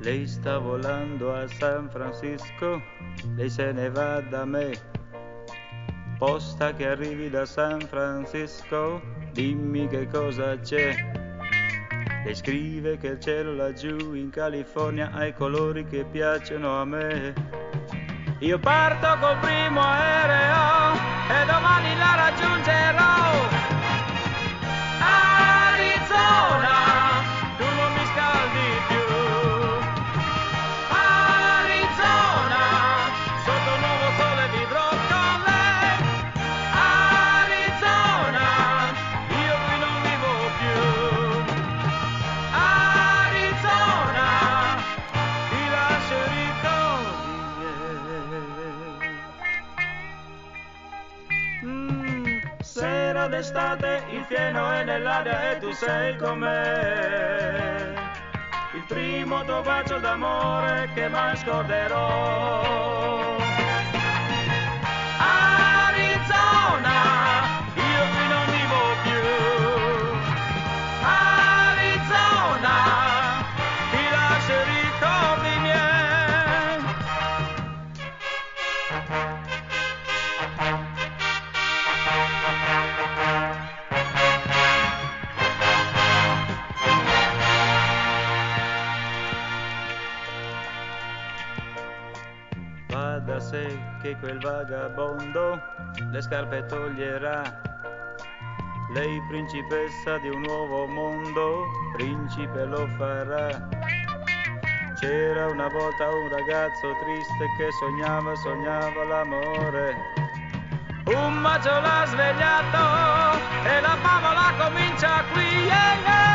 Lei sta volando a San Francisco, lei se ne va da me. Posta che arrivi da San Francisco, dimmi che cosa c'è. Lei scrive che il cielo laggiù in California ha i colori che piacciono a me. Io parto col primo aereo e domani la raggiungerò. Arizona, tu non mi scaldi più. Arizona, sotto un nuovo sole vivrò con lei. Arizona, io qui non vivo più. Arizona, ti lascio i ricordi. Sera d'estate, il fieno è nell'aria e tu sei con me. Il primo tuo bacio d'amore che mai scorderò. Arizona, io qui non vivo più. Arizona, ti lascio i ricordi miei. Va da sé che quel vagabondo le scarpe toglierà. Lei principessa di un nuovo mondo, principe lo farà. C'era una volta un ragazzo triste che sognava l'amore. Un bacio l'ha svegliato e la favola comincia qui. Yeah, yeah.